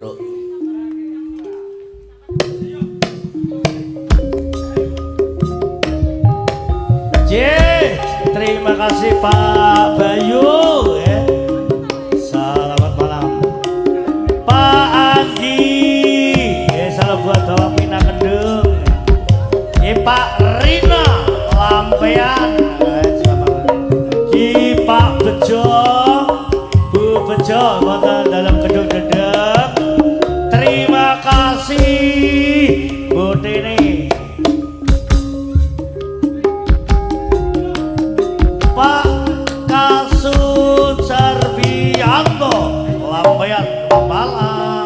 Terima kasih Pak Bayu ya. Selamat malam Pak Anggi ya, salam buat Bapak Pina Kendung ya, Pak Rina Lampean ya, Pak Bejo Bu Bejo wonten dalam gedung dedek. Terima kasih Bu Tini Pak Kasut Sarbianto Lampian malam.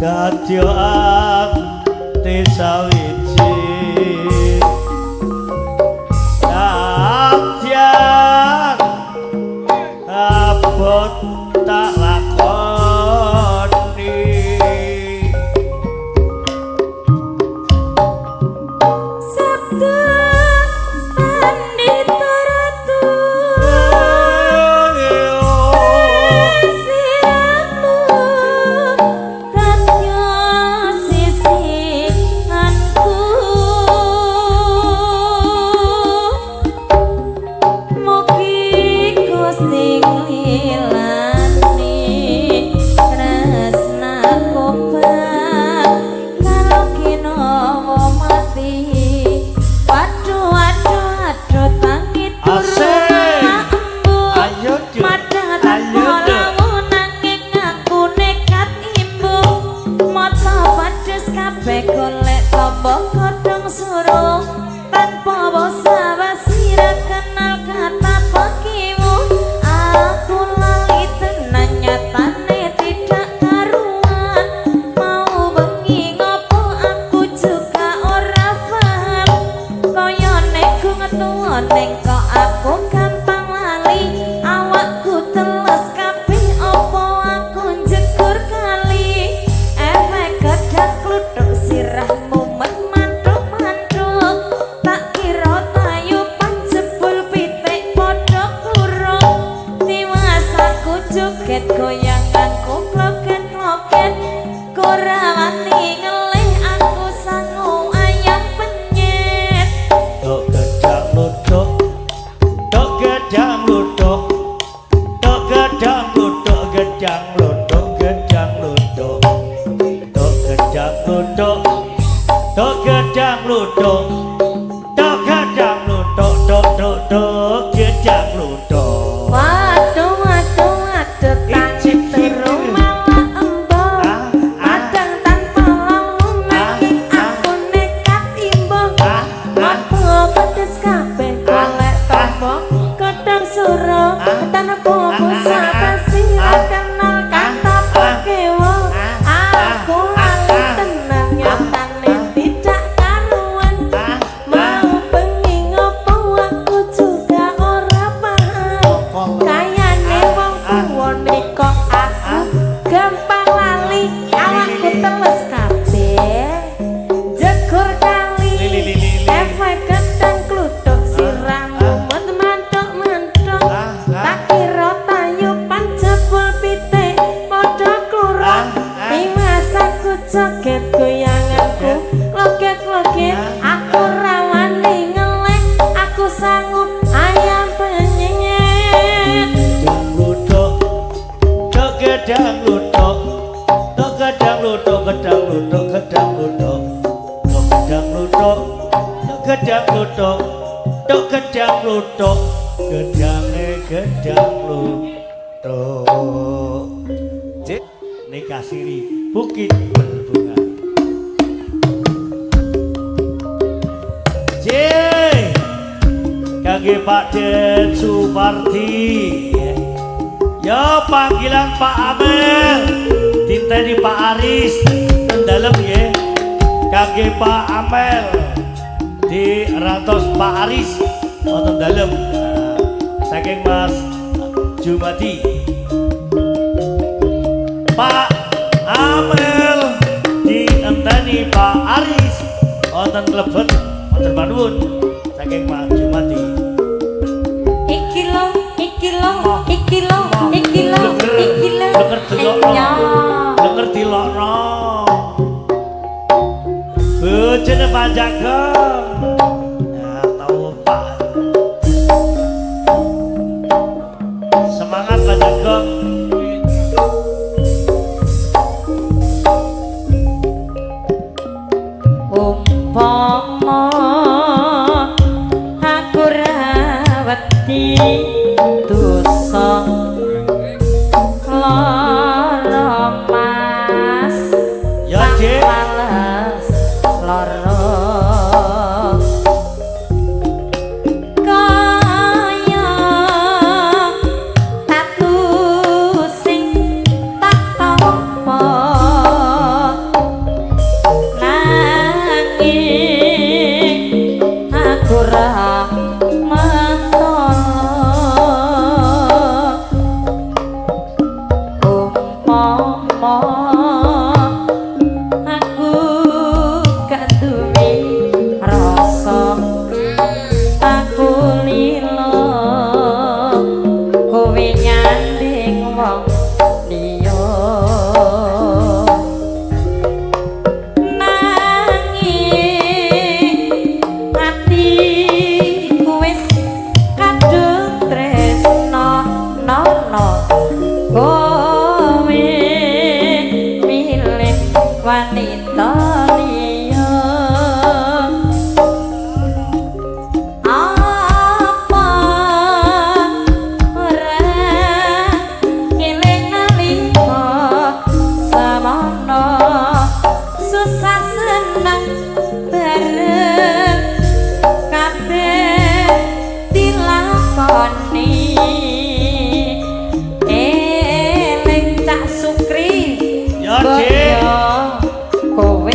Dadya ati sawiji dadyan abot tak lakoni sabda pandita ratu sisianmu dadya sisianku gedang luduk tok gedang luduk tok gedang luduk tok gedang luduk tok gedang luduk Waduh, waduh, waduh, tangi terus malah embong. Madang tanpa lamunan, aku nekat imbang. Apa pedes kabeh golek tombok, gedang suruh, tanah bumbu sapa sirah kenal kata pakewo. Aku lali tenang nyatane tidak karuan. Mau bengi ngopo aku juga ora paham. Kayane wong tuwa nika aku gampang lali, awakku teles kabeh. Jegur kali, efek gedang kluthuk sirahmu mantuk-mantuk. Tak kira tayupan jebul pitik padha kluruk. Timas aku joget goyanganku, loget-loget aku rawani ngelek, aku sanggup ayam penyenyet. luduk tok gedang luduk tok gedang luduk gedang luduk gedang luduk tok gedang luduk tok gedang luduk tok gedang luduk gedange gedang luduk Cik nikah siri bukit berbunga Cik kangge Pak Den Supardi ya panggilan Pak Amel tinteni Pak Aris ten dalem ya kangge Pak Amel di rantos Pak Aris wonten dalem saking Mas Jumadi Pak Amel di enteni Pak Aris wonten klebet wonten panuwun saking Mas Jumadi Iki lo, iki lo, iki lo, iki lo, iki lo. Denger delokno denger dilokno bojone Pak Jagong ya tau Pak semangat Pak Jagong Umpama aku rawati dosa lara mas ya Cik males lara kaya tatu sing tak tampa nanging aku ra mentolo umpama aku gak duwe rasa aku lilo kowe nyanding wong liya nanging atiku wis kadung tresno nono kowe milih wanita liya apa ora eling nalika samono susah seneng bareng kabeh dilakoni eling Cak Sukri ya Cik kowe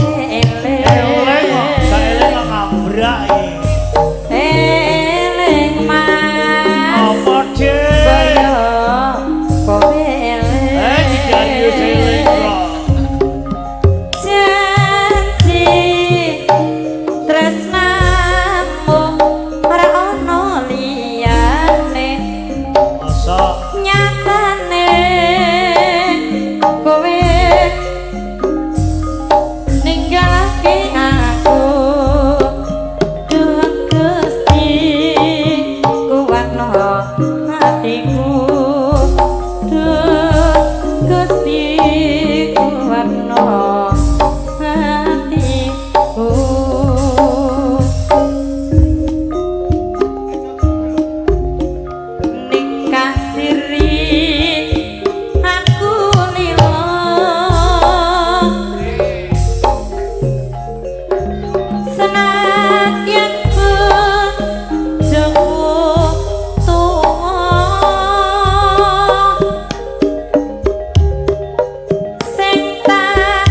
warna hatiku nikah siri aku lilo senadyan bojomu tuwa sing tak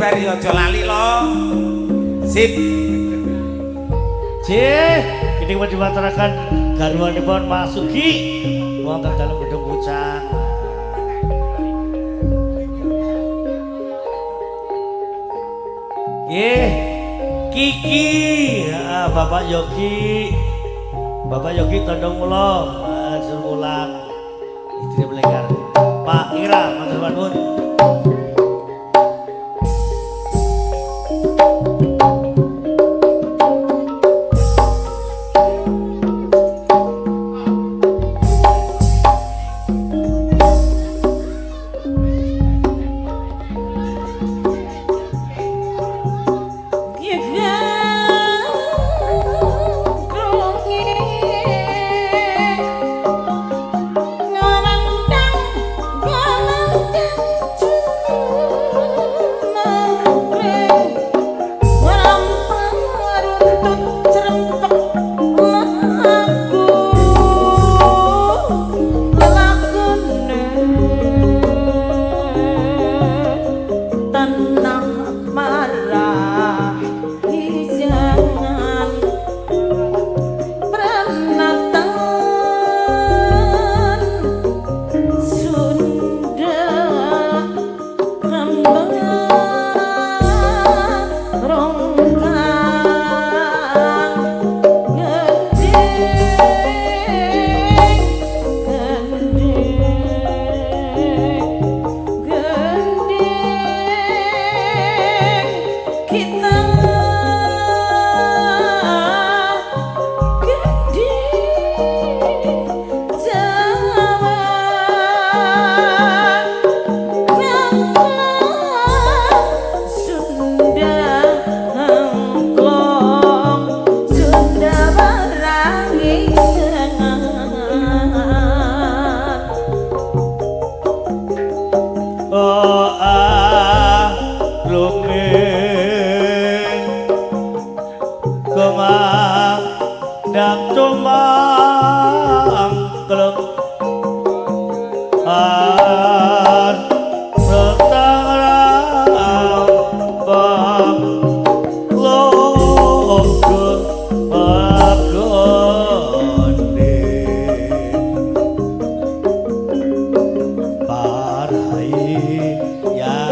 bari aja lali lo. Sip. Cih, ini mau diwatarakan garwanipun Masuki wonten dalam gedung pucang. Kiki, Bapak Yogi, tandang mulo, suruh ulang, istri melenggar, Pak Ira, matur nuwun. Ya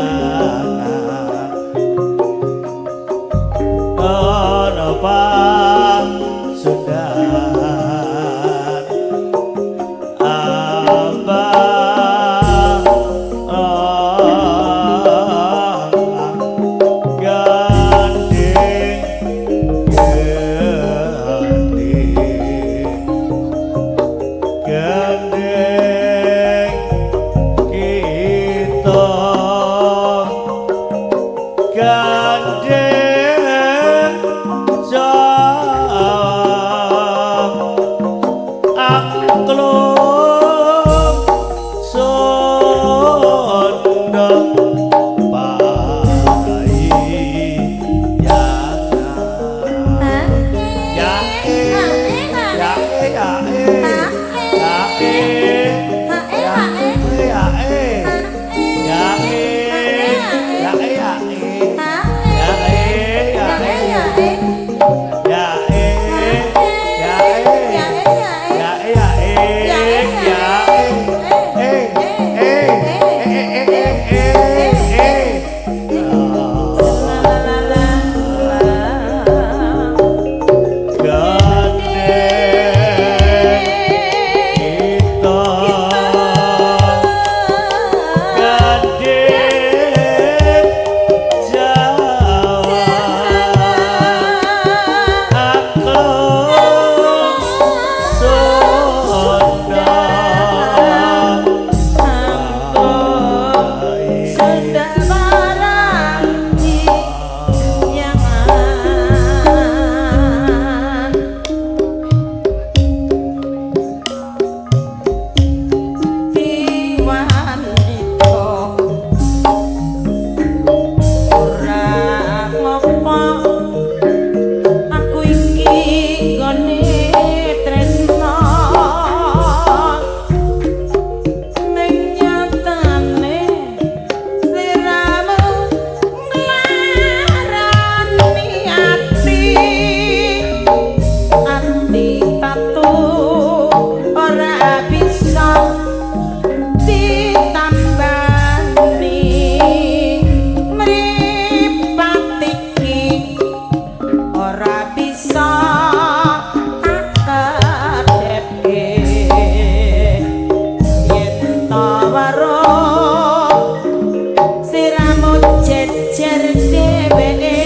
jejer dheweke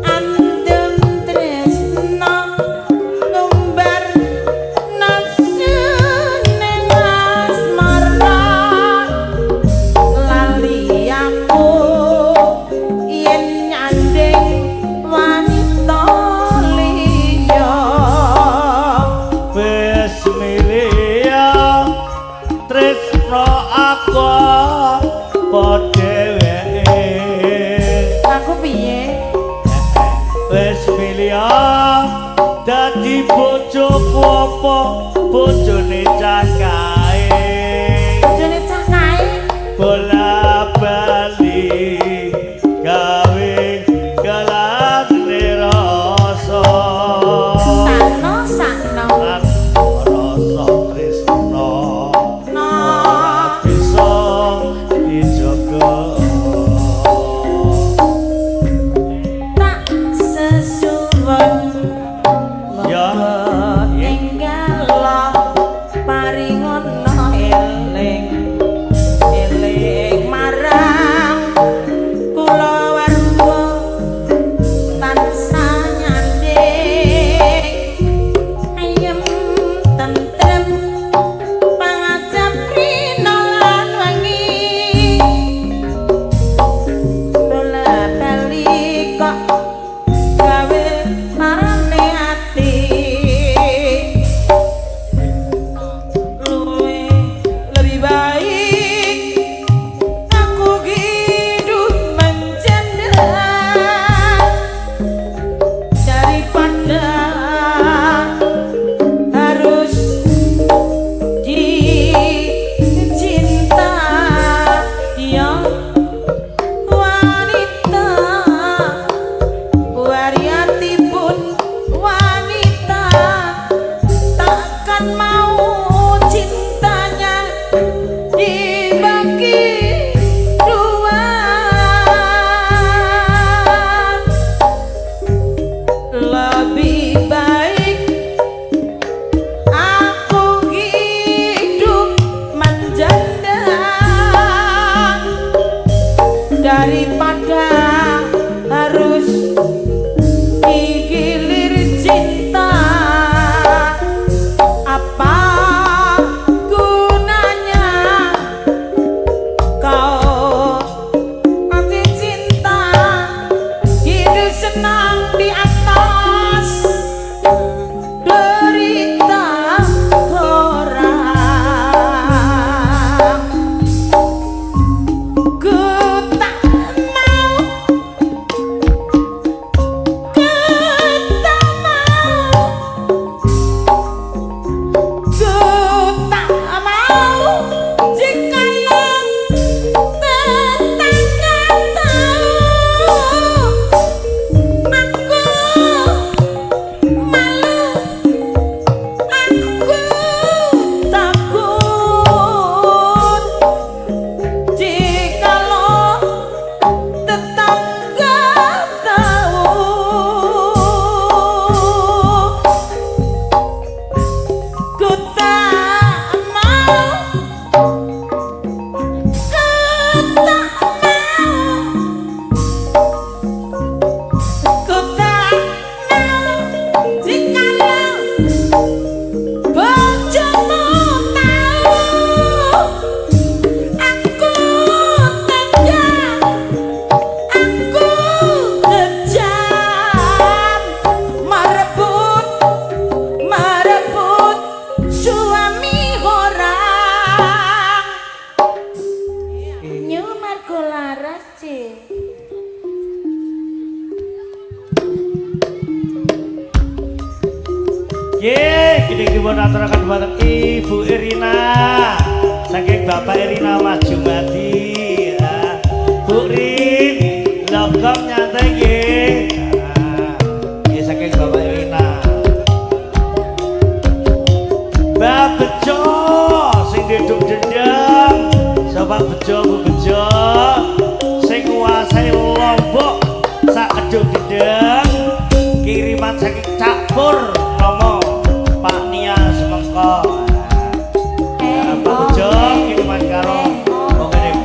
andem tresno numbar nafsu ning asmara lali aku yen nyanding wanita liya wis milih tresno aku podheweke aku piye wis milih dadi bojoku apa bojone cakae jane cakae bola bali gawe galane rasa sakno rasa tresno no bisa dijaga tak sesuwun ya tinggal paringono eling eling marang kula warga tansah nyanding ayem tentrem pangajap rina lan wangi bola bali kok gawe marane ati luwe lebih baik aku hidup menjanda daripada harus dicinta yang wanita wariatipun wanita takkan mau cintanya dibagi dua lebih baik aku hidup menjanda daripada harus digilir cinta apa gunanya kau mati cinta hidup senang di atas derita orang ku tak mau dipun aturaken dhumateng Ibu Irina saking Bapak Irina Majumati ya. Bu Rin logam nyantai nggih. Nggih saking Bapak Irina. Mbak Bejo sing diduk dendang sapa Bejo Bu Bejo sing nguasai Lombok sak keduk dendang kiriman saking Cak Pur Romo Pak Nia Semengko. Pak Bejo kiriman karo wong ngene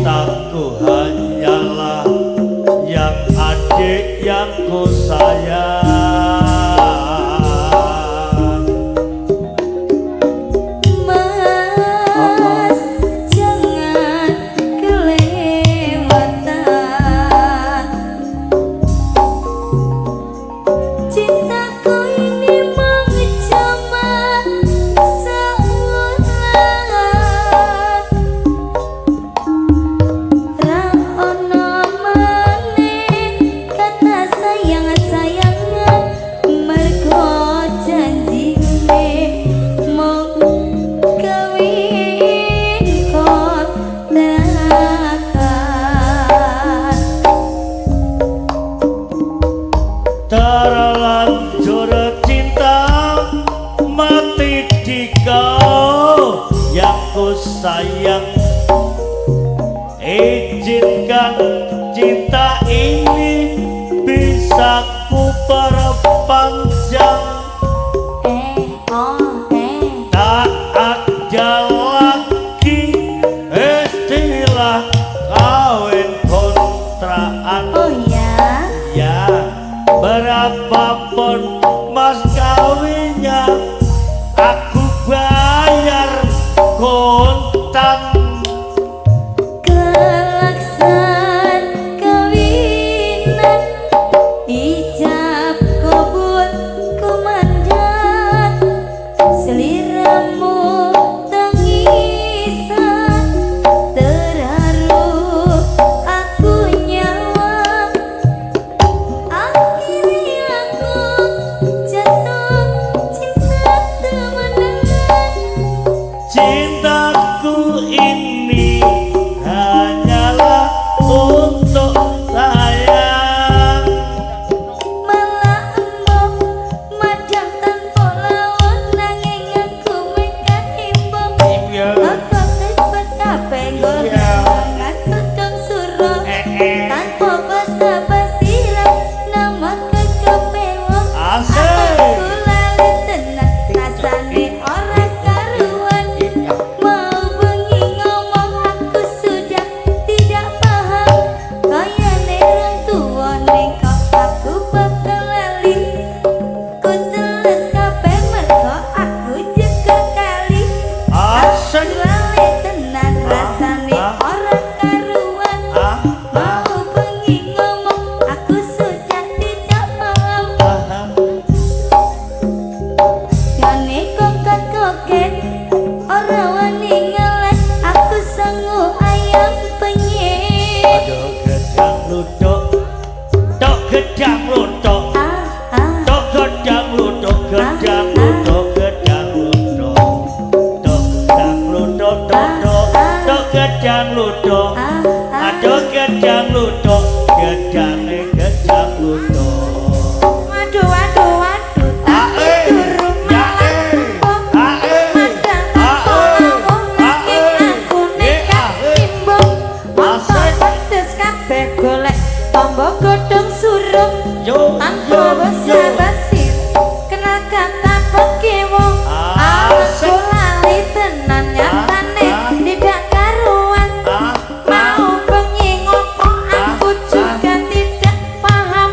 cintaku hanyalah yang adik yang ku sayang. Mas, jangan kelewatan. Cintaku ini mengejaman seulang. Ra ono maneh kata sayang-sayangan, mergo janjine mung kawin kontrakan. Terlanjur cinta mati di kau yang ku sayang. Izinkan cinta ini bisa ku perpanjang. Tak ada lagi istilah kawin kontrakan. Oh ya, Ya, berapapun mas kawinnya, aku bayar kontan. kelaksan kawinan, ijab kabul komandan, seliramu tangisan, terharu aku nyawa. Akhirnya aku jatuh cinta temenan. Cintaku ini hanyalah untuk sayang. Malah embok madang tanpa lawan, nanging aku mekan imbang. Aku tiba kabeh golongan tudung suruh, tanpa basa-basi lah nama kekepewang. Asik. Aku lali tenan rasane ora karuan. Mau bengi ngomong aku sudah tidak paham. Kaya nerang tua ning kok aku bakal lali. Ku teles kabeh mergo aku jaga kali. Aku Asik. lali tenan rasane ora karuan. Mau bengi ngomong aku sudah tidak paham. Jane koket-koket ora wani ngeles, aku sangu ayam penyet. Aduh gedang luduk, tok gedang luduk, tok gedang luduk, gedang luduk, gedang luduk, tok gedang luduk, tok gedang luduk. Aduh gedang luduk, gedane gedang luduk. Waduh, waduh, waduh, tapi durung malah empuk. Madang tanpa lawang, nanging aku nekat timbang. Mongko pedes kabeh golek tombo godhong suruh, tanpa basa-basi kenal kata pekewong. Aku lali tenan nyatane tidak karuan. Mau bengi ngopo aku juga tidak paham.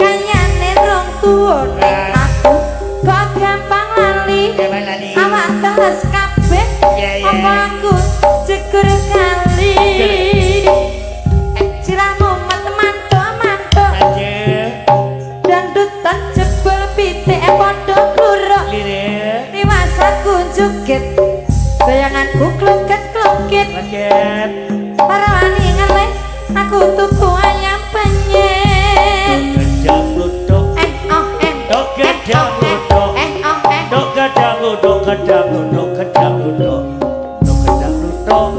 Kayane rong tuwa ning aku kok gampang lali. Awak teles kabeh apa aku jegur kali. Siramu mantuk-mantuk, dandutan jebol pitik padha kluruk. Liwas aku joget, bayanganku kloket-kloket. Para wani ngelih, aku tuku ayam penyet. Gedang luduk, tok gedang luduk, tok gedang luduk, gedang luduk, gedang luduk, tok gedang luduk,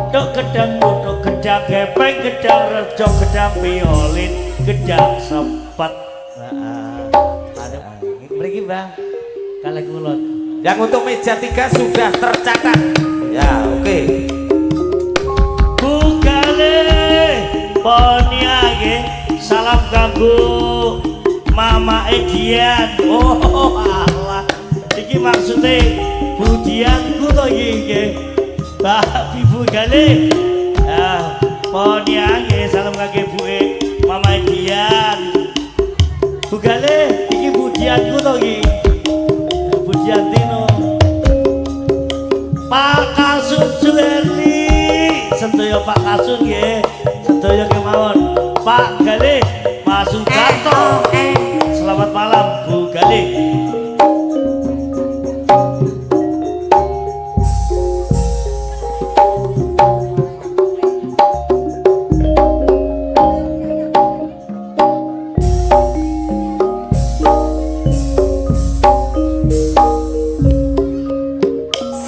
tok gedang luduk, gedang gepeng, gedang rejo, gedang violin, gedang sempat. Mriki Bang, kalih kulon. Yang untuk meja 3 sudah tercatat. Ya, oke. Bukale ponia nggih, salam kanggo Mama Edian. Oh Allah, iki maksudnya Budianku to iki nggih. Mbak Ibu Gale. Poniange salam kake buke Mama Dian. Bugale iki budianku to iki. Budiantino. Pak Kasun Juwerli. Sedaya Pak Kasun nggih. Sedaya kemawon. Pak Galih Mas Sudarto. Selamat malam Bu Galih.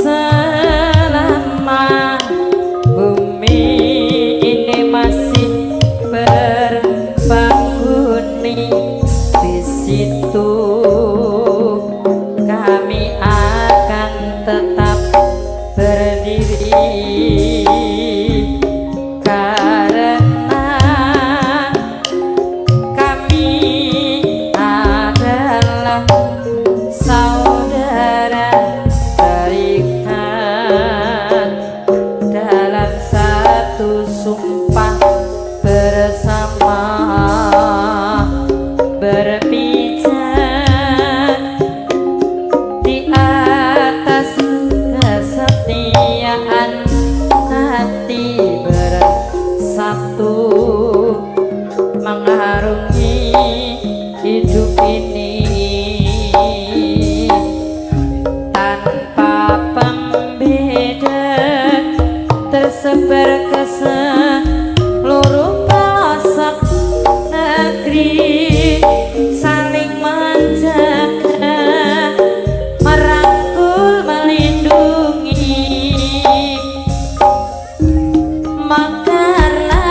Selama bumi ini masih berbanguni, di situ kami akan tetap berdiri karena kami adalah saudara terikat dalam satu sumpah bersama, berpijak di atas kesetiaan hati bersatu mengarungi hidup ini tanpa pembeda, tersebar ke seluruh pelosok negeri, saling menjaga, merangkul, melindungi. Mekarlah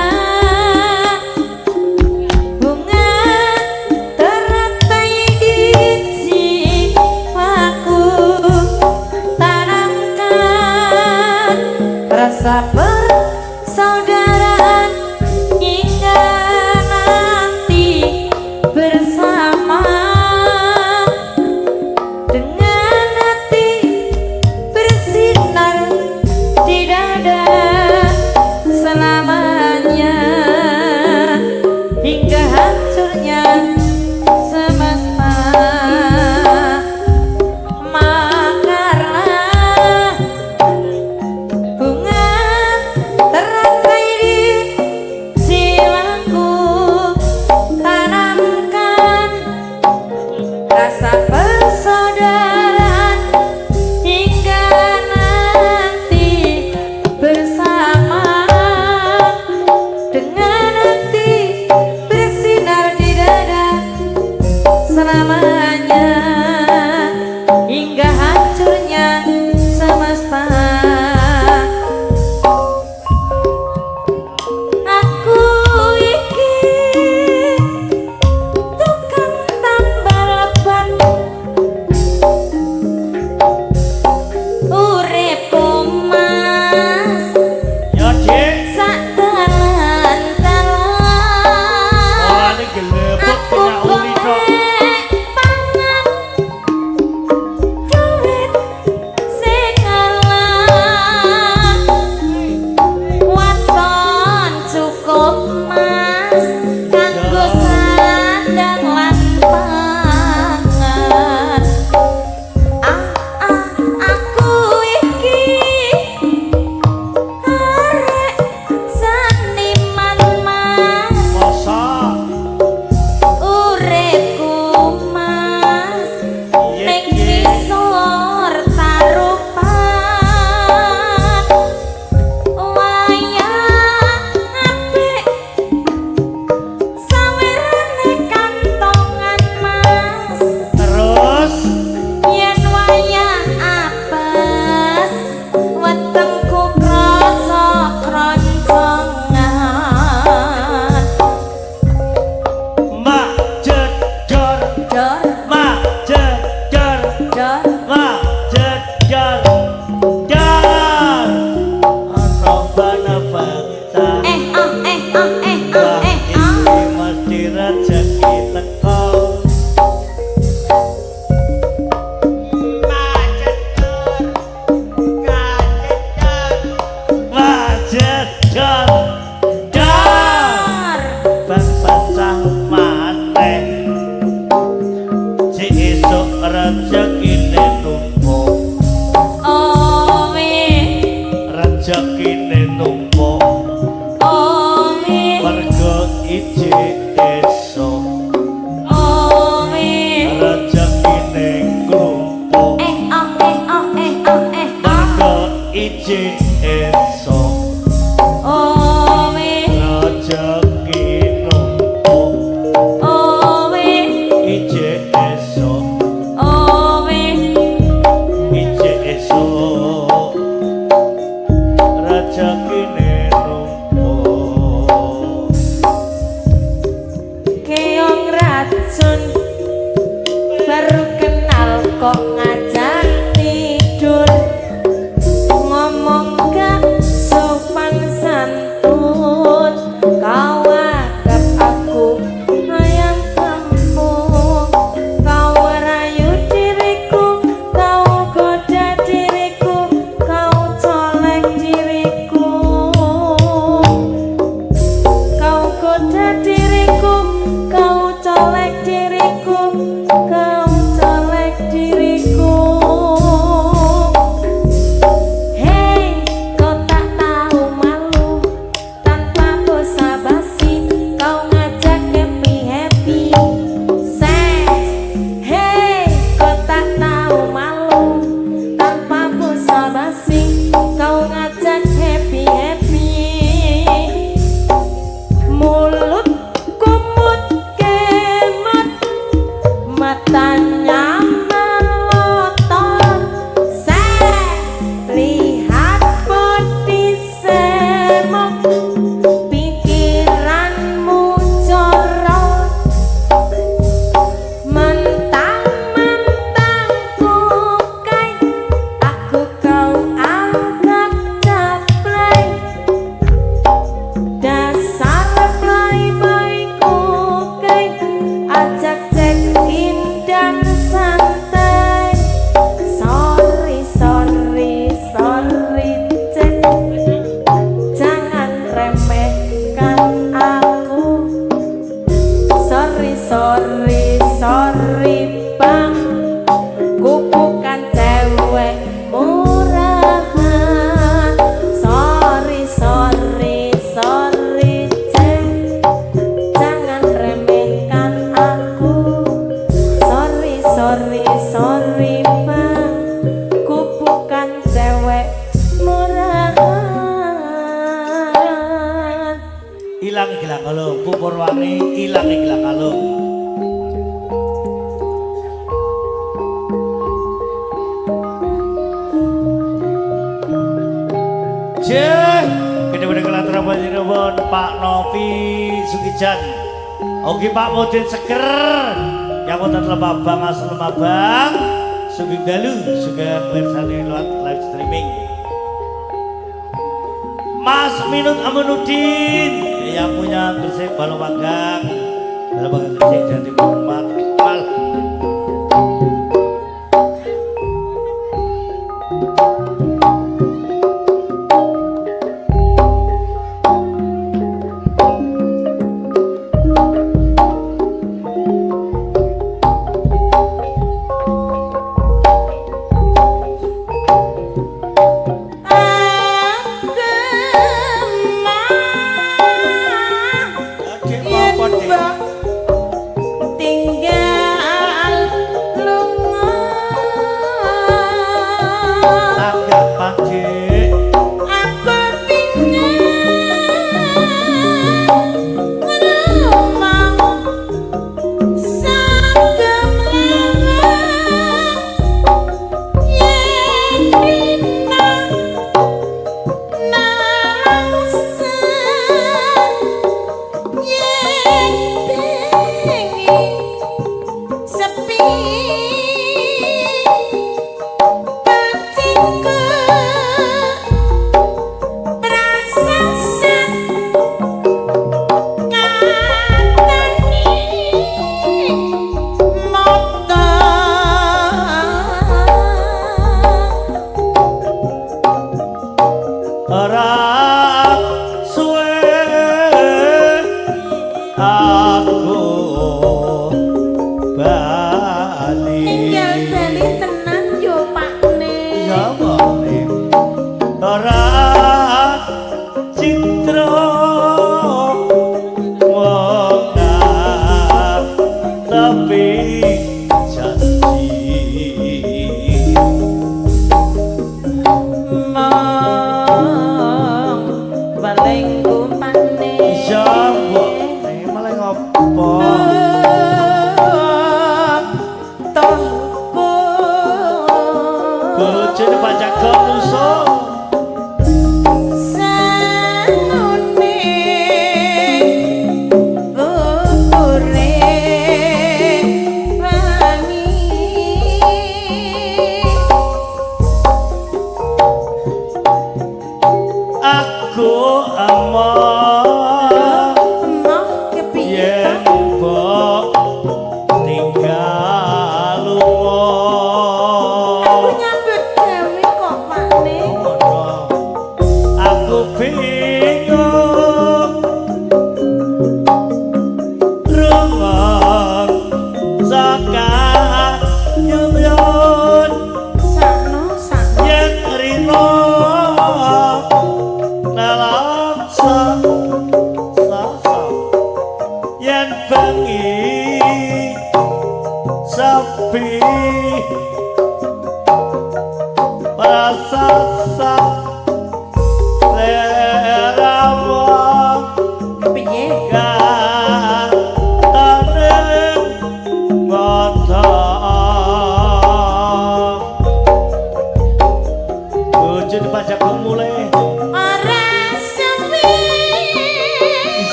ilang gelang kalung Pupurwani ilang gelang kalung Jeh gede-gede kelatera panjenengan Pak Novi Sugijan oke Pak Mudin Seger yang wonten Lembabang asal Lembabang sugeng dalu sugeng mirsani lewat live streaming Mas Minut Aminuddin yang punya Gresik Balongpanggang Gresik Jawa Timur Mal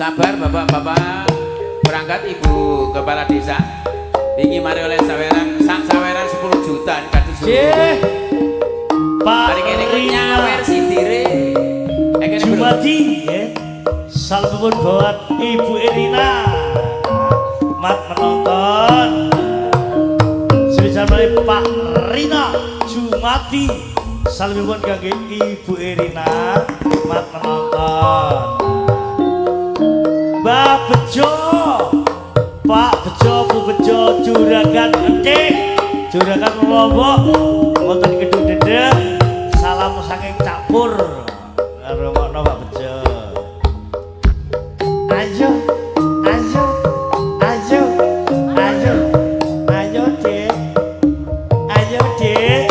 Sabar bapak-bapak, berangkat ibu kepala desa. Ini mari oleh saweran, sak saweran 10 juta kados. Cih. Pak Mari kene nyawer sindire. Jumadi ya. Salam buat Ibu Irina. Mat menonton. Sebisa mari Pak Rina Jumadi. Salam buat kangge Ibu Irina. Mat menonton. Mbak Bejo, Pak Bejo, Bu Bejo, Juragan Entik, Juragan Lombok, wonten Gedung Dedeng. Salam saking Cakpur. Rungokno Pak Bejo. Ayo, ayo, ayo, ayo, ayo Dek, ayo Dek,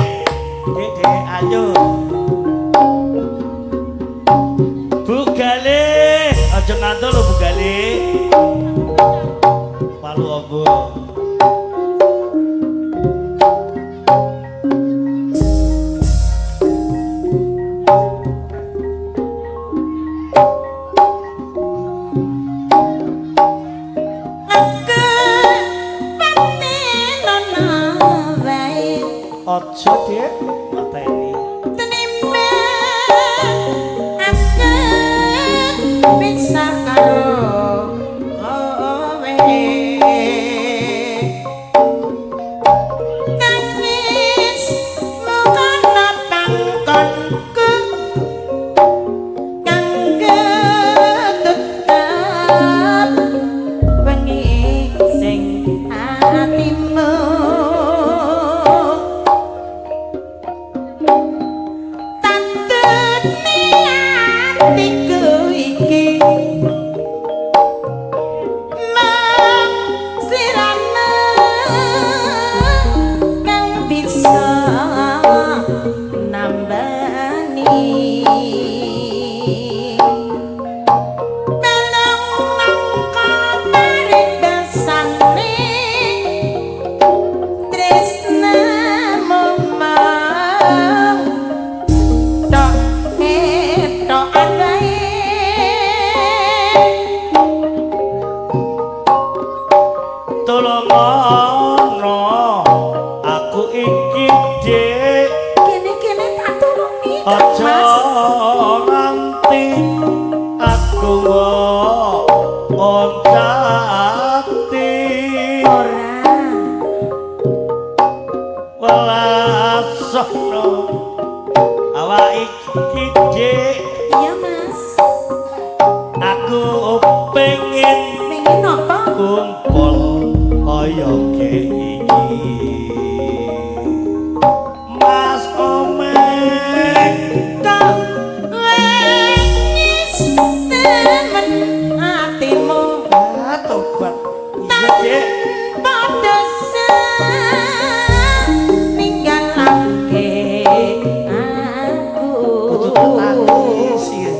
Dek, ayo. Bu Galih, aja ngantuk lho Bu Galih. Palu obo. Ojo Dek, mateni. Bisa karo kowe nangis mukono pangkonku kanggo tetep wengi sing atimu tandeni atiku iki sirana kang bisa nambani melong nangka paridasane tresnamu mau tok etok adae Tolongono aku iki Dek. kene tak tulungi Aja nganti aku ngoncati ora welasono awak iki Dek. iya Mas Aku pengen pengen apa kumpul kaya iki Mas Komeng. kok wis temen atimu Tobat iya Dek. padha ninggalake aku Kudu tak nangis ya.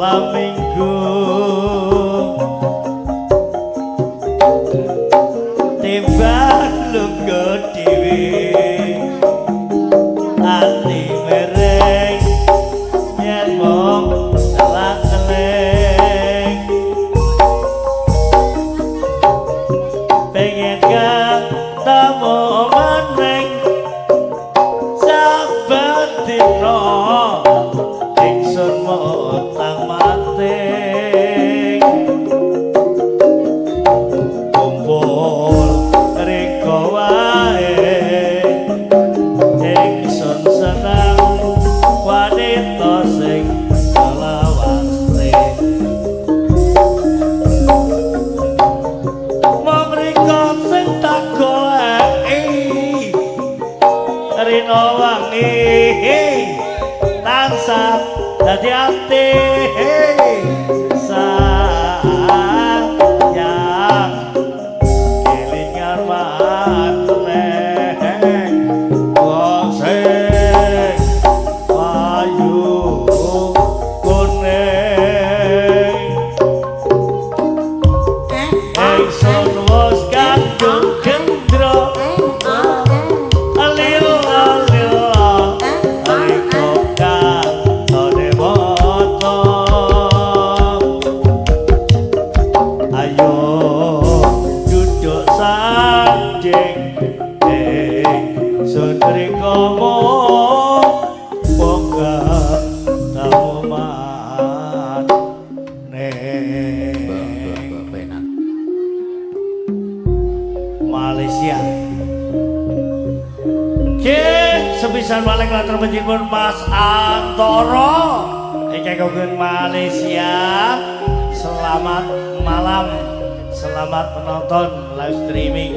aminggu timbang lunga dhewe ati mereng yen mong kelak-keleng pengen ketemu meneng saben dina ingsun mutang mating kumpul riko wae ingsun seneng wanita sing selawase mamriko sing tak goleki rino wangi tansah dadi ati sayang kelingan maneh wong sing payu kuning ingsun wis kandung gendro alil ayo duduk sanjing sun rikomo bongkar tamu Benar. Malaysia sepisan maling latar menjipun Mas Antoro iki kagem Malaysia. Selamat malam, selamat menonton live streaming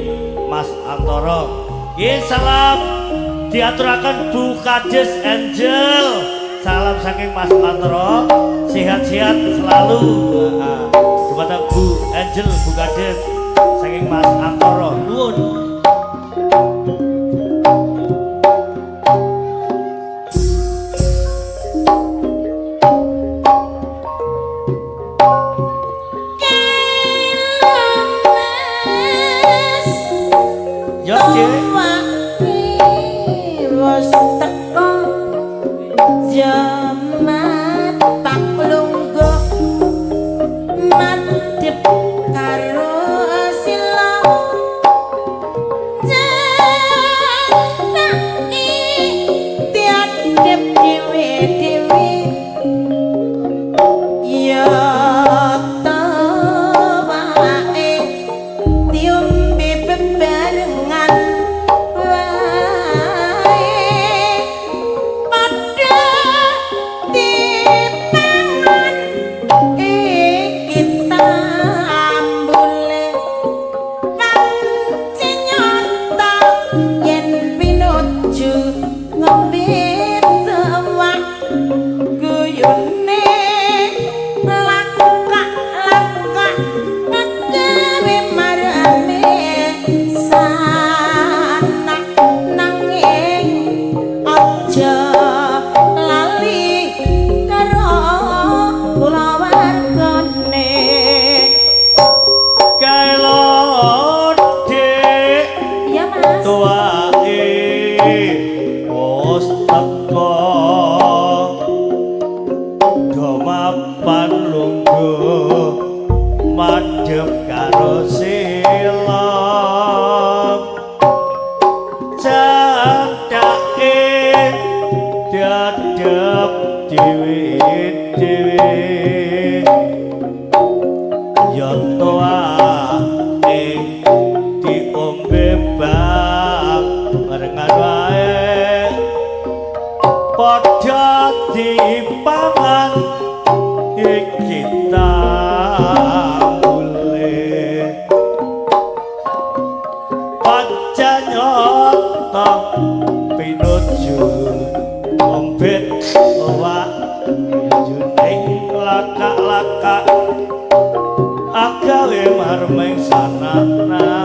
Mas Antoro. Salam diaturaken Bu Kades Angel. Salam saking Mas Antoro, sehat-sehat selalu. Kepada Bu Angel, Bu Kades saking Mas Antoro. Nuwun. Agawe marmeng sanana